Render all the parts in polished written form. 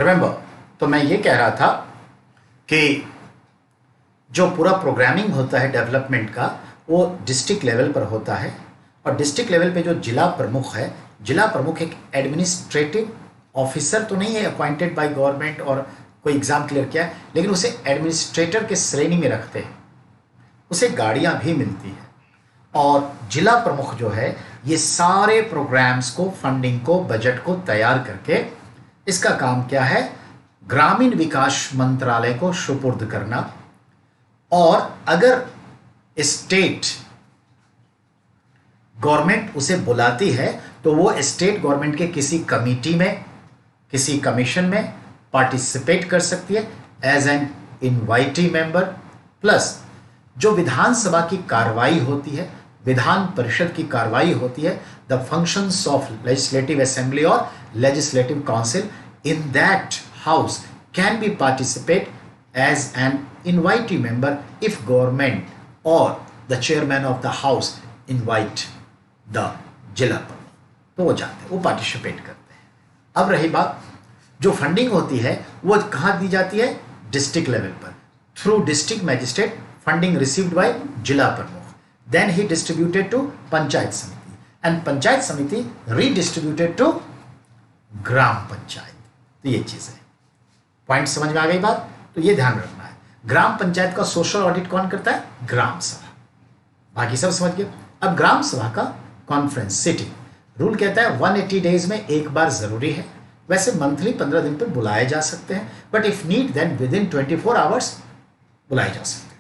Remember, तो मैं ये कह रहा था कि जो पूरा प्रोग्रामिंग होता है डेवलपमेंट का वो डिस्ट्रिक्ट लेवल पर होता है। और डिस्ट्रिक्ट लेवल पे जो जिला प्रमुख है, जिला प्रमुख एक एडमिनिस्ट्रेटिव ऑफिसर तो नहीं है अपॉइंटेड बाय गवर्नमेंट और कोई एग्जाम क्लियर किया है, लेकिन उसे एडमिनिस्ट्रेटर के श्रेणी में रखते हैं। उसे गाड़ियां भी मिलती है। और जिला प्रमुख जो है ये सारे प्रोग्राम्स को, फंडिंग को, बजट को तैयार करके, इसका काम क्या है, ग्रामीण विकास मंत्रालय को सुपुर्द करना। और अगर स्टेट गवर्नमेंट उसे बुलाती है तो वो स्टेट गवर्नमेंट के किसी कमेटी में, किसी कमीशन में पार्टिसिपेट कर सकती है as an invitee member. Plus जो विधानसभा की कार्रवाई होती है, विधान परिषद की कार्रवाई होती है, the functions of legislative assembly और legislative council in that house can be participate as an invitee member if government और the chairman of the house invite the जिला प्रमुख, तो वो जाते हैं, वो पार्टिसिपेट करते हैं। अब रही बात, जो फंडिंग होती है वो कहाँ दी जाती है, डिस्ट्रिक्ट लेवल पर, through district magistrate, funding received by zila pramukh, then ही distributed to panchayat samiti and panchayat समिति रीडिस्ट्रीब्यूटेड टू ग्राम पंचायत। तो ये चीज है, पॉइंट समझ में आ गई बात। तो ये ध्यान रखना है, ग्राम पंचायत का सोशल ऑडिट कौन करता है, ग्राम सभा। बाकी सब समझ गए। अब ग्राम सभा का कॉन्फ्रेंस सिटिंग, रूल कहता है 180 डेज में एक बार जरूरी है। वैसे मंथली 15 दिन पर बुलाए जा सकते हैं, but if need then within 24 hours बुलाए जा सकते हैं।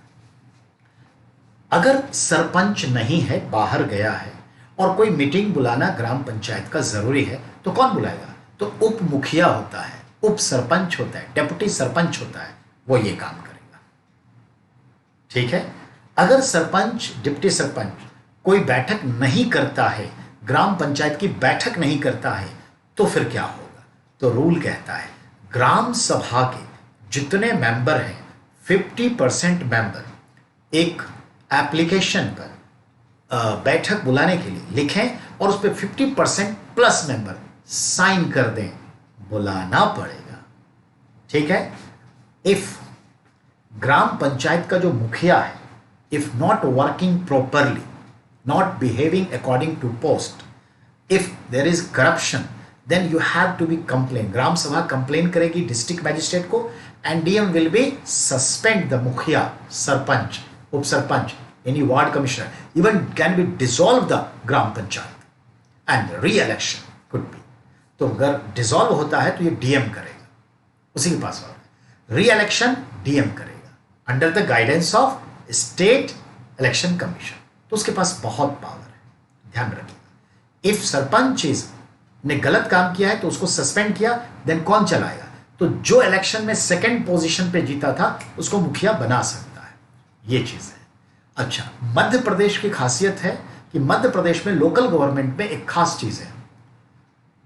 अगर सरपंच नहीं है, बाहर गया है और कोई मीटिंग बुलाना ग्राम पंचायत का जरूरी है, तो कौन बुलाएगा, तो उप मुखिया होता है, उप सरपंच होता है, डेप्यूटी सरपंच होता है, वो ये काम करेगा। ठीक है। अगर सरपंच, डिप्टी सरपंच कोई बैठक नहीं करता है, ग्राम पंचायत की बैठक नहीं करता है, तो फिर क्या होगा, तो रूल कहता है ग्राम सभा के जितने मेंबर हैं 50% मेंबर एक एप्लीकेशन पर बैठक बुलाने के लिए लिखें और उस पर 50% प्लस मेंबर साइन कर दें, बुलाना पड़ेगा। ठीक है। इफ ग्राम पंचायत का जो मुखिया है, if not working properly, not behaving according to post, if there is corruption, then you have to be complain. ग्राम सभा कंप्लेन करेगी डिस्ट्रिक्ट मैजिस्ट्रेट को and DM will be suspend the मुखिया, सरपंच, उप sarpanch, any ward commissioner, even can be dissolve the gram panchayat and re-election could be. तो अगर dissolve होता है तो ये DM करेगा, उसी के पास होगा। री-इलेक्शन DM करेगा under the guidance of state election commission, तो उसके पास बहुत पावर है, ध्यान रखिएगा। इफ सरपंच ने गलत काम किया है तो उसको सस्पेंड किया, देन कौन चलाएगा, तो जो इलेक्शन में सेकंड पोजीशन पे जीता था उसको मुखिया बना सकता है, ये चीज है। अच्छा, मध्य प्रदेश की खासियत है कि मध्य प्रदेश में लोकल गवर्नमेंट में एक खास चीज है,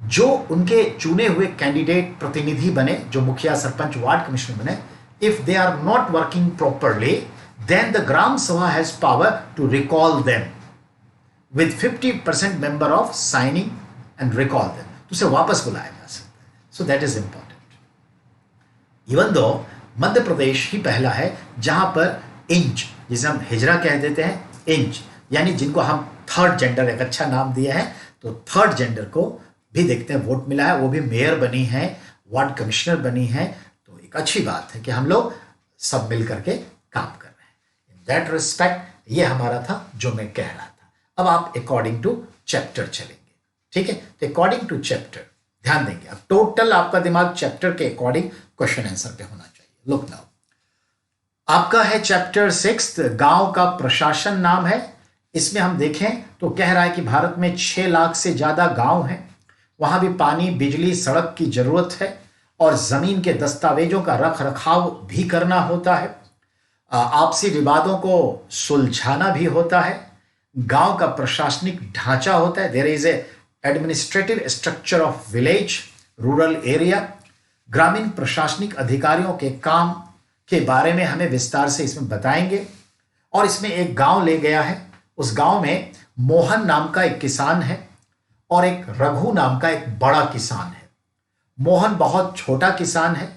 जो उनके चुने हुए कैंडिडेट प्रतिनिधि बने, जो मुखिया, सरपंच, वार्ड कमिश्नर बने, if they are not working properly, then the Gram Sabha has power to recall them with 50% member of signing and recall them. तो उसे वापस बुलाया जा सकता है। So that is important. Even though Madhya Pradesh ही पहला है जहां पर इंच, जिसे हम हिजरा कह देते हैं, इंच यानी जिनको हम थर्ड जेंडर एक अच्छा नाम दिया है, तो थर्ड जेंडर को भी देखते हैं वोट मिला है, वो भी मेयर बनी है, वार्ड कमिश्नर बनी है, तो एक अच्छी बात है कि हम लोग सब मिल करके काम कर दैट रिस्पेक्ट। ये हमारा था जो मैं कह रहा था। अब आप अकॉर्डिंग टू चैप्टर चलेंगे, ठीक है। तो अकॉर्डिंग टू चैप्टर ध्यान देंगे। अब टोटल आपका दिमाग चैप्टर के अकॉर्डिंग क्वेश्चन आंसर पे होना चाहिए। लुक नाउ, आपका है चैप्टर 6, गांव का प्रशासन नाम है। इसमें हम देखें तो कह रहा है कि भारत में 6 लाख से ज्यादा गांव हैं, वहां भी पानी, बिजली, सड़क की जरूरत है और जमीन के दस्तावेजों का रख रखाव भी करना होता है, आपसी विवादों को सुलझाना भी होता है, गांव का प्रशासनिक ढांचा होता है, there is a administrative structure of village, rural area. ग्रामीण प्रशासनिक अधिकारियों के काम के बारे में हमें विस्तार से इसमें बताएंगे। और इसमें एक गांव ले गया है, उस गांव में मोहन नाम का एक किसान है और एक रघु नाम का एक बड़ा किसान है। मोहन बहुत छोटा किसान है,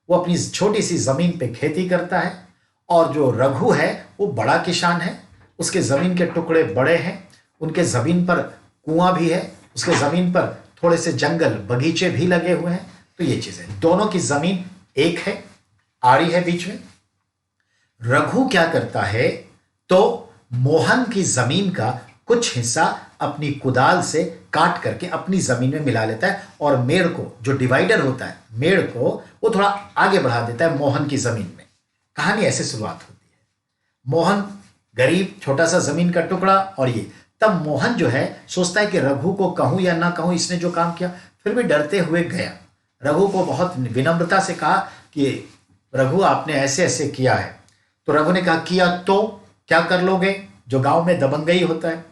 वो अपनी छोटी सी जमीन पे खेती करता है। और जो रघु है वो बड़ा किसान है, उसके जमीन के टुकड़े बड़े हैं, उनके जमीन पर कुआं भी है, उसके जमीन पर थोड़े से जंगल बगीचे भी लगे हुए हैं। तो ये चीजें, दोनों की जमीन एक है, आड़ी है बीच में। रघु क्या करता है, तो मोहन की जमीन का कुछ हिस्सा अपनी कुदाल से काट करके अपनी जमीन में मिला लेता है, और मेड़ को, जो डिवाइडर होता है, मेड़ को वो थोड़ा आगे बढ़ा देता है मोहन की जमीन में। कहानी ऐसे शुरुआत होती है। मोहन गरीब, छोटा सा जमीन का टुकड़ा, और ये तब मोहन जो है सोचता है कि रघु को कहूं या ना कहूं, इसने जो काम किया। फिर भी डरते हुए गया, रघु को बहुत विनम्रता से कहा कि रघु आपने ऐसे ऐसे किया है। तो रघु ने कहा किया तो क्या कर लोगे, जो गांव में दबंगई होता है।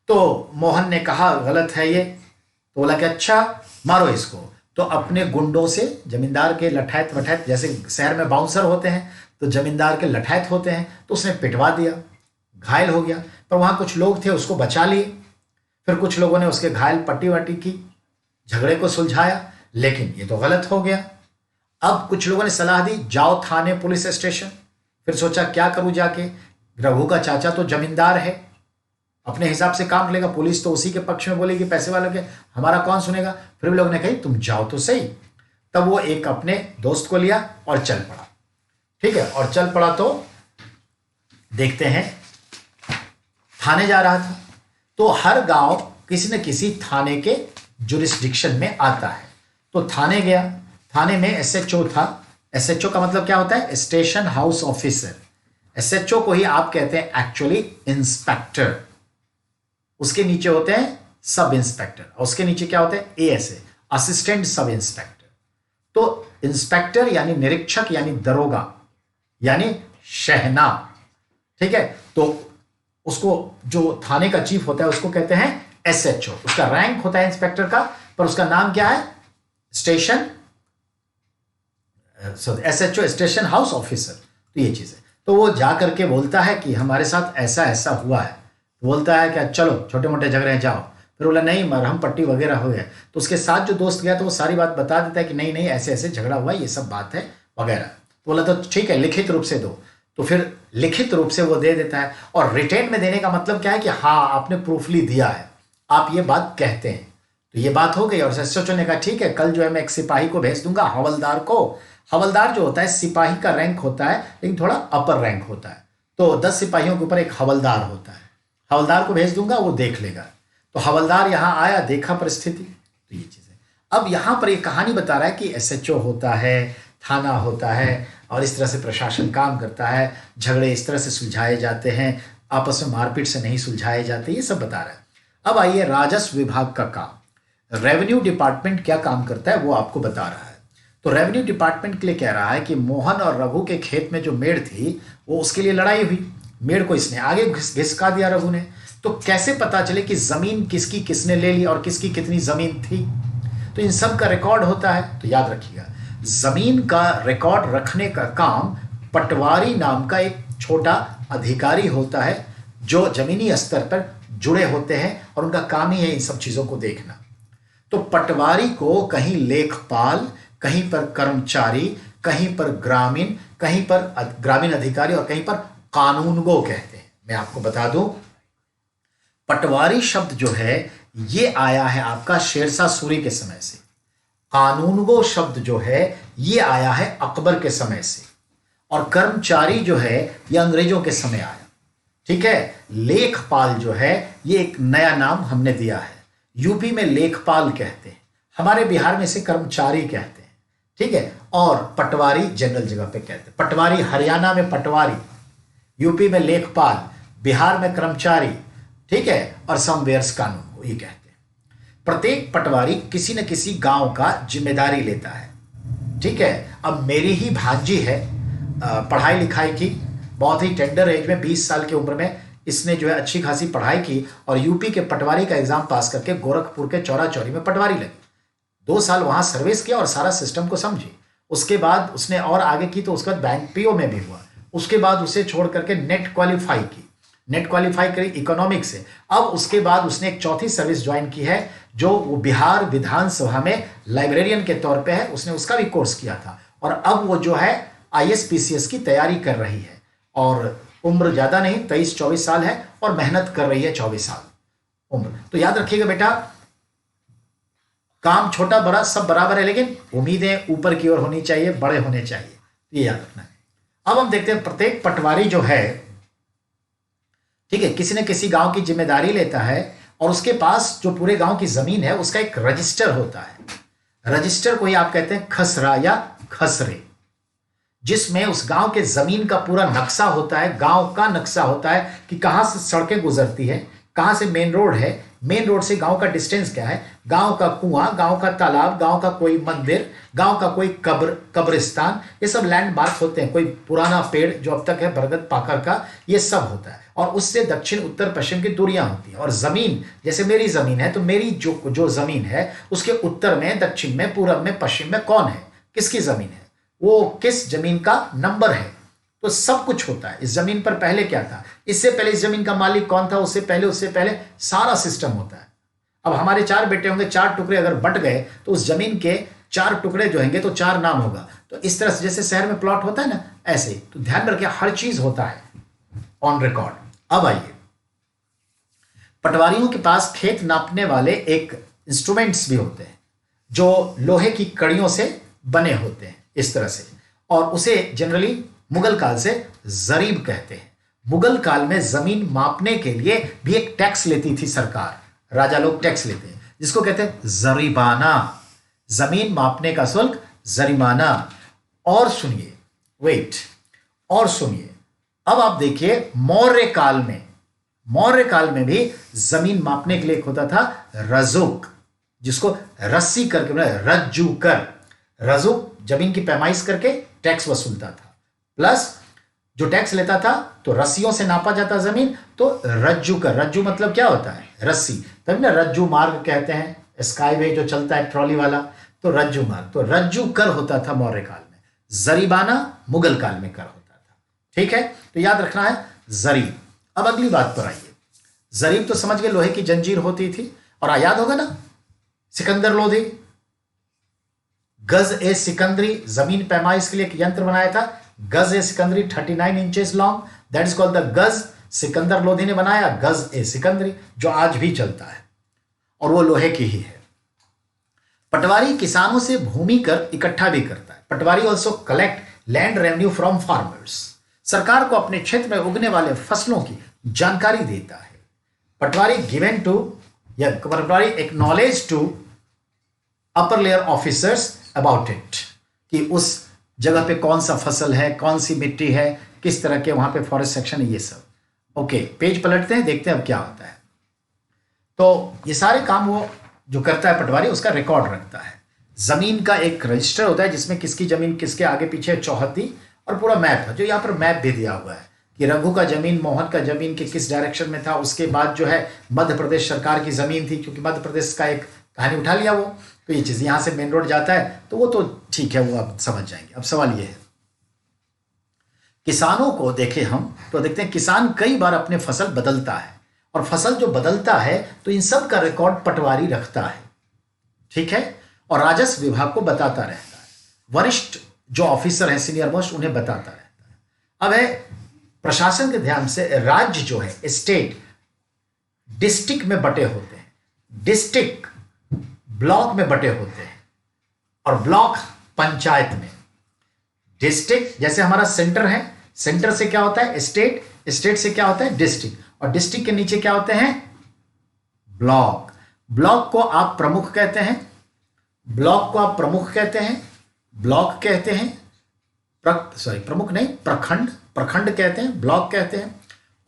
तो मोहन ने कहा गलत है ये। तो बोला कि अच्छा मारो इसको। तो अपने गुंडों से, जमींदार के लठैत वठैत, जैसे शहर में बाउंसर होते हैं तो जमींदार के लठैत होते हैं, तो उसने पिटवा दिया, घायल हो गया। पर वहां कुछ लोग थे, उसको बचा लिए। फिर कुछ लोगों ने उसके घायल पट्टी वट्टी की, झगड़े को सुलझाया, लेकिन ये तो गलत हो गया। अब कुछ लोगों ने सलाह दी जाओ थाने, पुलिस स्टेशन। फिर सोचा क्या करूं जाके, रघु का चाचा तो जमींदार है, अपने हिसाब से काम लेगा, पुलिस तो उसी के पक्ष में बोलेगी, पैसे वालों के, हमारा कौन सुनेगा। फिर भी लोगों ने कही तुम जाओ तो सही। तब वो एक अपने दोस्त को लिया और चल पड़ा। ठीक है, और चल पड़ा तो देखते हैं, थाने जा रहा था। तो हर गांव किसी न किसी थाने के जुरिस्डिक्शन में आता है। तो थाने गया, थाने में एसएचओ था। एसएचओ का मतलब क्या होता है, स्टेशन हाउस ऑफिसर। एसएचओ को ही आप कहते हैं एक्चुअली इंस्पेक्टर। उसके नीचे होते हैं सब इंस्पेक्टर, और उसके नीचे क्या होते हैं, एएसए, असिस्टेंट सब इंस्पेक्टर। तो इंस्पेक्टर यानी निरीक्षक, यानी दरोगा, यानी शहना। ठीक है, तो उसको जो थाने का चीफ होता है उसको कहते हैं एसएचओ। उसका रैंक होता है इंस्पेक्टर का, पर उसका नाम क्या है, station, SHO, station house officer. तो ये चीज है। तो वो जाकर के बोलता है कि हमारे साथ ऐसा ऐसा हुआ है। बोलता है कि चलो छोटे मोटे झगड़े हैं जाओ। फिर बोला नहीं, मरहम पट्टी वगैरह हो गया। तो उसके साथ जो दोस्त गया तो वो सारी बात बता देता है कि नहीं नहीं ऐसे ऐसे झगड़ा हुआ, ये सब बात है वगैरह। तो बोला तो ठीक है, लिखित रूप से दो। तो फिर लिखित रूप से वो दे देता है। और रिटेन में देने का मतलब क्या है कि हाँ आपने प्रूफली दिया है, आप ये बात कहते हैं। तो ये बात हो गई। और एसएचओ ने कहा ठीक है, कल जो है मैं एक सिपाही को भेज दूंगा, हवलदार को। हवलदार जो होता है सिपाही का रैंक होता है, लेकिन थोड़ा अपर रैंक होता है। तो 10 सिपाहियों के ऊपर एक हवलदार होता है। हवलदार को भेज दूंगा, वो देख लेगा। तो हवलदार यहां आया, देखा परिस्थिति। तो ये चीज है। अब यहां पर एक कहानी बता रहा है कि एसएचओ होता है, थाना होता है, और इस तरह से प्रशासन काम करता है। झगड़े इस तरह से सुलझाए जाते हैं, आपस में मारपीट से नहीं सुलझाए जाते, ये सब बता रहा है। अब आइए राजस्व विभाग का काम। रेवेन्यू डिपार्टमेंट क्या काम करता है वो आपको बता रहा है। तो रेवेन्यू डिपार्टमेंट के लिए कह रहा है कि मोहन और रघु के खेत में जो मेड़ थी, वो उसके लिए लड़ाई हुई। मेड़ को इसने आगे घिसका दिया रघु ने। तो कैसे पता चले कि जमीन किसकी किसने ले ली और किसकी कितनी जमीन थी। तो इन सब का रिकॉर्ड होता है। तो याद रखिएगा, जमीन का रिकॉर्ड रखने का काम पटवारी नाम का एक छोटा अधिकारी होता है, जो जमीनी स्तर पर जुड़े होते हैं, और उनका काम ही है इन सब चीजों को देखना। तो पटवारी को कहीं लेखपाल, कहीं पर कर्मचारी, कहीं पर ग्रामीण, कहीं पर ग्रामीण अधिकारी, और कहीं पर कानूनगो कहते हैं। मैं आपको बता दूं, पटवारी शब्द जो है ये आया है आपका शेरशाह सूरी के समय से। कानूनगो शब्द जो है ये आया है अकबर के समय से। और कर्मचारी जो है ये अंग्रेजों के समय आया। ठीक है, लेखपाल जो है ये एक नया नाम हमने दिया है। यूपी में लेखपाल कहते हैं, हमारे बिहार में इसे कर्मचारी कहते हैं। ठीक है, और पटवारी जनरल जगह पे कहते हैं। पटवारी हरियाणा में पटवारी, यूपी में लेखपाल, बिहार में कर्मचारी। ठीक है, और समवेयर्स कानून को ये कहते हैं। प्रत्येक पटवारी किसी न किसी गांव का जिम्मेदारी लेता है। ठीक है, अब मेरी ही भांजी है, पढ़ाई लिखाई की, बहुत ही टेंडर एज में 20 साल की उम्र में इसने जो है अच्छी खासी पढ़ाई की, और यूपी के पटवारी का एग्जाम पास करके गोरखपुर के चौरा चौरी में पटवारी लगी। 2 साल वहां सर्विस किया और सारा सिस्टम को समझी। उसके बाद उसने और आगे की, तो उसके बाद बैंक पीओ में भी हुआ। उसके बाद उसे छोड़ करके नेट क्वालिफाई की, नेट क्वालिफाई करी इकोनॉमिक्स से। अब उसके बाद उसने एक चौथी सर्विस ज्वाइन की है जो वो बिहार विधानसभा में लाइब्रेरियन के तौर पे है, उसने उसका भी कोर्स किया था और अब वो जो है ISPCS की तैयारी कर रही है और उम्र ज्यादा नहीं 23-24 साल है और मेहनत कर रही है 24 साल उम्र। तो याद रखिएगा बेटा, काम छोटा बड़ा सब बराबर है, लेकिन उम्मीदें ऊपर की ओर होनी चाहिए, बड़े होने चाहिए, ये याद रखना है। अब हम देखते हैं प्रत्येक पटवारी जो है, ठीक है, किसी न किसी गांव की जिम्मेदारी लेता है और उसके पास जो पूरे गांव की जमीन है उसका एक रजिस्टर होता है। रजिस्टर को ही आप कहते हैं खसरा या खसरे, जिसमें उस गांव के जमीन का पूरा नक्शा होता है, गांव का नक्शा होता है कि कहां से सड़कें गुजरती है, कहां से मेन रोड है, मेन रोड से गांव का डिस्टेंस क्या है, गांव का कुआं, गांव का तालाब, गांव का कोई मंदिर, गांव का कोई कब्रिस्तान, ये सब लैंडमार्क होते हैं। कोई पुराना पेड़ जो अब तक है बरगद पाकर का, ये सब होता है और उससे दक्षिण उत्तर पश्चिम की दूरियां होती हैं। और जमीन, जैसे मेरी जमीन है तो मेरी जो जमीन है उसके उत्तर में, दक्षिण में, पूरब में, पश्चिम में कौन है, किसकी जमीन है, वो किस जमीन का नंबर है, तो सब कुछ होता है। इस जमीन पर पहले क्या था, इससे पहले इस जमीन का मालिक कौन था, उससे पहले सारा सिस्टम होता है। अब हमारे 4 बेटे होंगे, 4 टुकड़े अगर बट गए तो उस जमीन के 4 टुकड़े जो होंगे तो 4 नाम होगा। तो इस तरह से जैसे शहर में प्लॉट होता है ना, ऐसे तो ध्यान रखिए हर चीज होता है ऑन रिकॉर्ड। अब आइए, पटवारियों के पास खेत नापने वाले एक इंस्ट्रूमेंट्स भी होते हैं जो लोहे की कड़ियों से बने होते हैं इस तरह से, और उसे जनरली मुगल काल से जरीब कहते हैं। मुगल काल में जमीन मापने के लिए भी एक टैक्स लेती थी सरकार, राजा लोग टैक्स लेते हैं जिसको कहते हैं जरीबाना, जमीन मापने का शुल्क जरीमाना। और सुनिए, वेट, और सुनिए, अब आप देखिए मौर्य काल में भी जमीन मापने के लिए एक होता था रजुक, जिसको रस्सी करके रज्जू कर, रजुक जमीन की पैमाइश करके टैक्स वसूलता था, प्लस जो टैक्स लेता था तो रस्सियों से नापा जाता जमीन, तो रज्जू कर, रज्जू मतलब क्या होता है, रस्सी, तभी ना रज्जू मार्ग कहते हैं, स्काईवे जो चलता है ट्रॉली वाला, तो रज्जू मार्ग, तो रज्जू कर होता था मौर्य काल में, जरीबाना मुगल काल में कर होता था। ठीक है, तो याद रखना है जरीब। अब अगली बात पर आइए, जरीब तो समझ गए लोहे की जंजीर होती थी, और याद होगा ना सिकंदर लोधी, गज ए सिकंदरी, जमीन पैमाइश के लिए एक यंत्र बनाया था, गज ए सिकंदरी 39 inches long, that is called the गज। सिकंदर लोधी ने बनाया गज ए सिकंदरी, जो आज भी चलता है और वो लोहे की ही है। पटवारी किसानों से भूमि कर इकट्ठा भी करता है। Patwari also collect land revenue from farmers, सरकार को अपने क्षेत्र में उगने वाले फसलों की जानकारी देता है। पटवारी गिवन टू, या patwari acknowledge to upper layer officers about it, कि उस जगह पे कौन सा फसल है, कौन सी मिट्टी है, किस तरह के वहां पे फॉरेस्ट सेक्शन है, ये सब। ओके, पेज पलटते हैं, देखते हैं अब क्या होता है। तो ये सारे काम वो जो करता है पटवारी, उसका रिकॉर्ड रखता है। जमीन का एक रजिस्टर होता है जिसमें किसकी जमीन किसके आगे पीछे चौहद्दी और पूरा मैप है, जो यहाँ पर मैप भी दिया हुआ है कि रघु का जमीन मोहन का जमीन के किस डायरेक्शन में था। उसके बाद जो है मध्य प्रदेश सरकार की जमीन थी, क्योंकि मध्य प्रदेश का एक कहानी उठा लिया वो, तो ये चीज यहां से मेन रोड जाता है, तो वो तो ठीक है, वो आप समझ जाएंगे। अब सवाल ये है, किसानों को देखें हम तो देखते हैं किसान कई बार अपने फसल बदलता है, और फसल जो बदलता है तो इन सब का रिकॉर्ड पटवारी रखता है। ठीक है, और राजस्व विभाग को बताता रहता है, वरिष्ठ जो ऑफिसर है सीनियर मोस्ट उन्हें बताता रहता है। अब है प्रशासन के ध्यान से, राज्य जो है स्टेट डिस्ट्रिक्ट में बटे होते हैं, डिस्ट्रिक्ट ब्लॉक में बटे होते हैं, और ब्लॉक पंचायत में। डिस्ट्रिक्ट जैसे हमारा सेंटर है, सेंटर से क्या होता है स्टेट, स्टेट से क्या होता है डिस्ट्रिक्ट, और डिस्ट्रिक्ट के नीचे क्या होते हैं ब्लॉक। ब्लॉक को आप प्रमुख कहते हैं, ब्लॉक को आप प्रमुख कहते हैं, ब्लॉक कहते हैं, प्रमुख नहीं, प्रखंड, प्रखंड कहते हैं, ब्लॉक कहते हैं,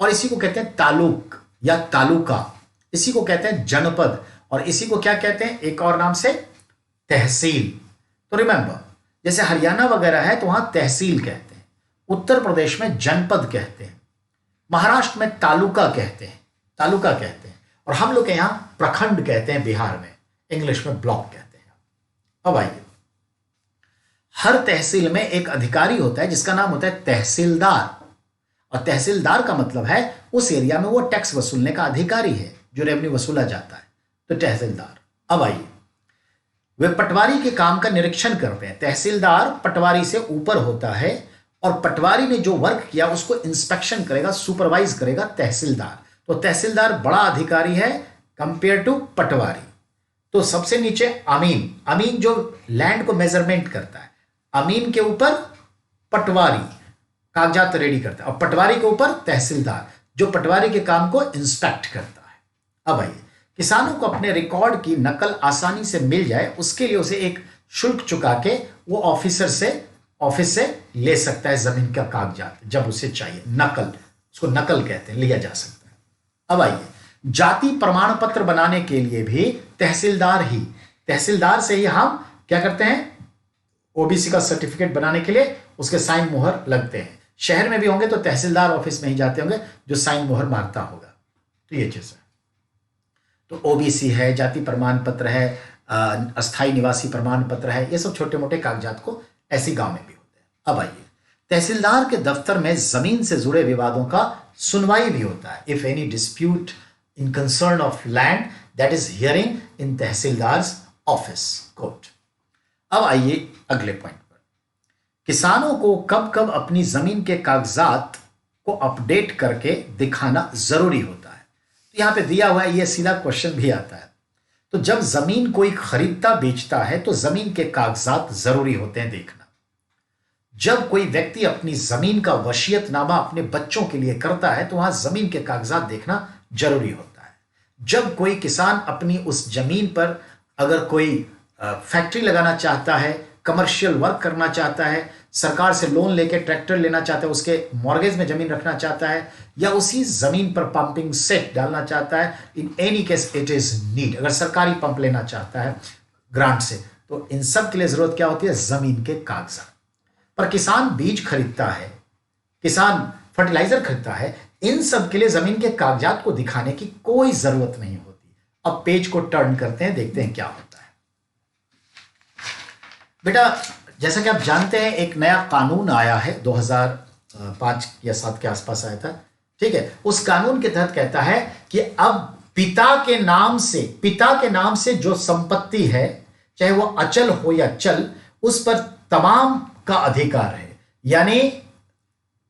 और इसी को कहते हैं तालुक या तालुका, इसी को कहते हैं जनपद, और इसी को क्या कहते हैं एक और नाम से तहसील। तो रिमेंबर, जैसे हरियाणा वगैरह है तो वहां तहसील कहते हैं, उत्तर प्रदेश में जनपद कहते हैं, महाराष्ट्र में तालुका कहते हैं, तालुका कहते हैं, और हम लोग के यहां प्रखंड कहते हैं, बिहार में इंग्लिश में ब्लॉक कहते हैं। अब आइए, हर तहसील में एक अधिकारी होता है जिसका नाम होता है तहसीलदार, और तहसीलदार का मतलब है उस एरिया में वो टैक्स वसूलने का अधिकारी है, जो रेवेन्यू वसूला जाता है, तो तहसीलदार। अब आइए, वे पटवारी के काम का निरीक्षण करते हैं। तहसीलदार पटवारी से ऊपर होता है और पटवारी ने जो वर्क किया उसको इंस्पेक्शन करेगा, सुपरवाइज करेगा तहसीलदार। तो तहसीलदार बड़ा अधिकारी है कंपेयर टू पटवारी। तो सबसे नीचे अमीन, अमीन जो लैंड को मेजरमेंट करता है, अमीन के ऊपर पटवारी कागजात रेडी करता है, और पटवारी के ऊपर तहसीलदार जो पटवारी के काम को इंस्पेक्ट करता है। अब आइए, किसानों को अपने रिकॉर्ड की नकल आसानी से मिल जाए, उसके लिए उसे एक शुल्क चुका के वो ऑफिस से ले सकता है जमीन का कागजात जब उसे चाहिए। नकल, उसको नकल कहते हैं, लिया जा सकता है। अब आइए, जाति प्रमाण पत्र बनाने के लिए भी तहसीलदार से ही हम क्या करते हैं, ओबीसी का सर्टिफिकेट बनाने के लिए उसके साइन मोहर लगते हैं। शहर में भी होंगे तो तहसीलदार ऑफिस में ही जाते होंगे जो साइन मोहर मारता होगा। तो ये चीज है। तो ओबीसी है, जाति प्रमाण पत्र है, अस्थाई निवासी प्रमाण पत्र है, ये सब छोटे मोटे कागजात को ऐसी गांव में भी होते हैं। अब आइए, तहसीलदार के दफ्तर में जमीन से जुड़े विवादों का सुनवाई भी होता है। If any dispute in concern of land that is hearing in tahsildar's office court. अब आइए अगले पॉइंट पर, किसानों को कब कब अपनी जमीन के कागजात को अपडेट करके दिखाना जरूरी होता है। तो यहां पे दिया हुआ है, ये सीधा क्वेश्चन भी आता है। तो जब जमीन कोई खरीदता बेचता है तो जमीन के कागजात जरूरी होते हैं देखना। जब कोई व्यक्ति अपनी जमीन का वसीयतनामा अपने बच्चों के लिए करता है तो वहां जमीन के कागजात देखना जरूरी होता है। जब कोई किसान अपनी उस जमीन पर अगर कोई फैक्ट्री लगाना चाहता है, कमर्शियल वर्क करना चाहता है, सरकार से लोन लेके ट्रैक्टर लेना चाहता है, उसके मॉर्गेज में जमीन रखना चाहता है, या उसी जमीन पर पंपिंग सेट डालना चाहता है, in any case it is need, अगर सरकारी पंप लेना चाहता है ग्रांट से, तो इन सब के लिए जरूरत क्या होती है, जमीन के कागजात। पर किसान बीज खरीदता है, किसान फर्टिलाइजर खरीदता है, इन सब के लिए जमीन के कागजात को दिखाने की कोई जरूरत नहीं होती। अब पेज को टर्न करते हैं, देखते हैं क्या होता है। बेटा, जैसा कि आप जानते हैं एक नया कानून आया है, 2005 या 7 के आसपास आया था, ठीक है। उस कानून के तहत कहता है कि अब पिता के नाम से जो संपत्ति है, चाहे वो अचल हो या चल, उस पर तमाम का अधिकार है। यानी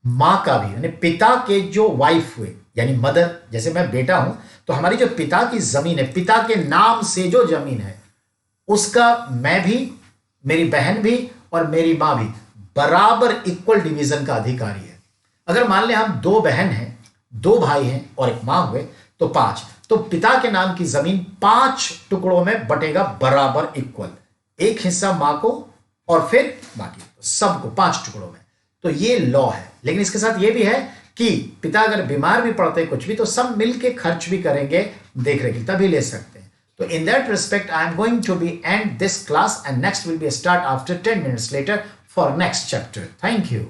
मां का भी, यानी पिता के जो वाइफ हुए, यानी मदर, जैसे मैं बेटा हूं तो हमारी जो पिता की जमीन है, पिता के नाम से जो जमीन है, उसका मैं भी, मेरी बहन भी और मेरी मां भी बराबर इक्वल डिवीजन का अधिकारी है। अगर मान लें हम 2 बहन हैं, 2 भाई हैं और एक मां हुए तो 5, तो पिता के नाम की जमीन 5 टुकड़ों में बटेगा बराबर इक्वल, एक हिस्सा मां को और फिर बाकी सबको 5 टुकड़ों में। तो ये लॉ है। लेकिन इसके साथ ये भी है कि पिता अगर बीमार भी पड़ते कुछ भी, तो सब मिलके खर्च भी करेंगे, देख रेख तभी ले सकते हैं। So in that respect, I am going to be end this class and next will be a start after 10 minutes later for next chapter. Thank you.